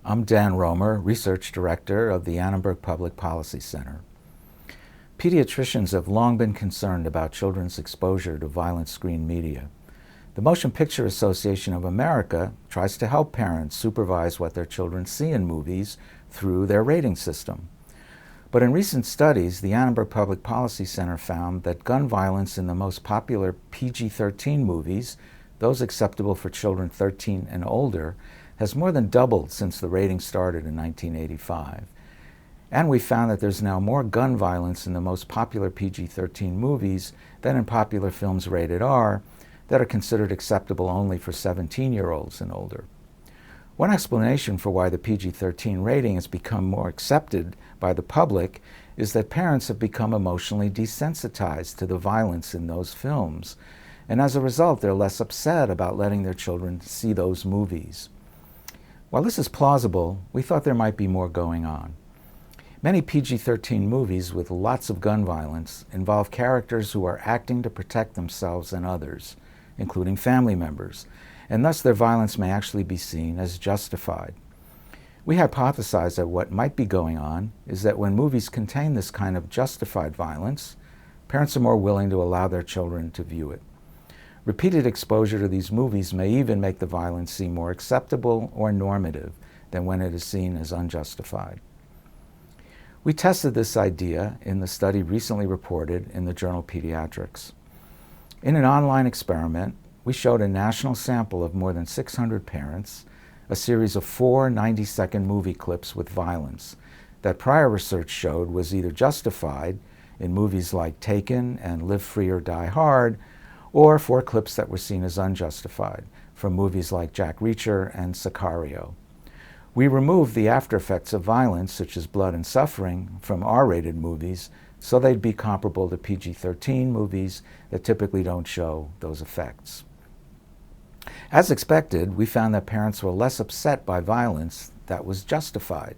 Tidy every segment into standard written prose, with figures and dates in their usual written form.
I'm Dan Romer, Research Director of the Annenberg Public Policy Center. Pediatricians have long been concerned about children's exposure to violent screen media. The Motion Picture Association of America tries to help parents supervise what their children see in movies through their rating system. But in recent studies, the Annenberg Public Policy Center found that gun violence in the most popular PG-13 movies, those acceptable for children 13 and older, has more than doubled since the rating started in 1985. And we found that there's now more gun violence in the most popular PG-13 movies than in popular films rated R that are considered acceptable only for 17-year-olds and older. One explanation for why the PG-13 rating has become more accepted by the public is that parents have become emotionally desensitized to the violence in those films, and as a result they're less upset about letting their children see those movies. While this is plausible, we thought there might be more going on. Many PG-13 movies with lots of gun violence involve characters who are acting to protect themselves and others, including family members, and thus their violence may actually be seen as justified. We hypothesize that what might be going on is that when movies contain this kind of justified violence, parents are more willing to allow their children to view it. Repeated exposure to these movies may even make the violence seem more acceptable or normative than when it is seen as unjustified. We tested this idea in the study recently reported in the journal Pediatrics. In an online experiment, we showed a national sample of more than 600 parents a series of 4 90-second movie clips with violence that prior research showed was either justified in movies like Taken and Live Free or Die Hard, or 4 clips that were seen as unjustified from movies like Jack Reacher and Sicario. We removed the after effects of violence, such as blood and suffering, from R-rated movies so they'd be comparable to PG-13 movies that typically don't show those effects. As expected, we found that parents were less upset by violence that was justified.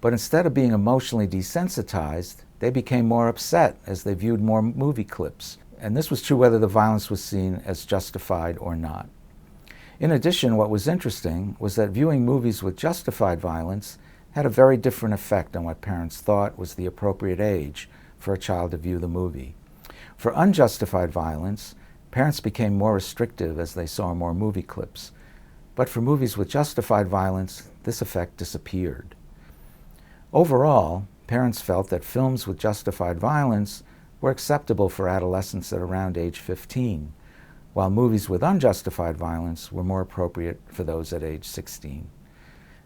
But instead of being emotionally desensitized, they became more upset as they viewed more movie clips. And this was true whether the violence was seen as justified or not. In addition, what was interesting was that viewing movies with justified violence had a very different effect on what parents thought was the appropriate age for a child to view the movie. For unjustified violence, parents became more restrictive as they saw more movie clips. But for movies with justified violence, this effect disappeared. Overall, parents felt that films with justified violence were acceptable for adolescents at around age 15, while movies with unjustified violence were more appropriate for those at age 16.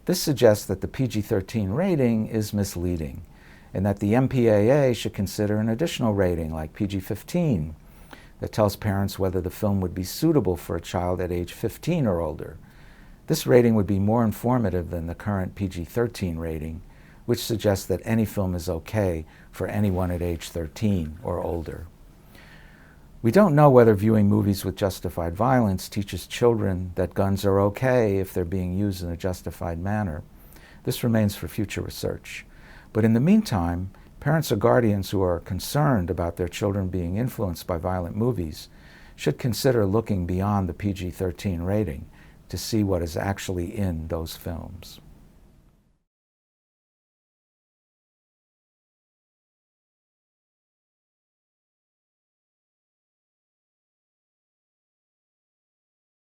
This suggests that the PG-13 rating is misleading, and that the MPAA should consider an additional rating like PG-15 that tells parents whether the film would be suitable for a child at age 15 or older. This rating would be more informative than the current PG-13 rating, which suggests that any film is okay for anyone at age 13 or older. We don't know whether viewing movies with justified violence teaches children that guns are okay if they're being used in a justified manner. This remains for future research. But in the meantime, parents or guardians who are concerned about their children being influenced by violent movies should consider looking beyond the PG-13 rating to see what is actually in those films.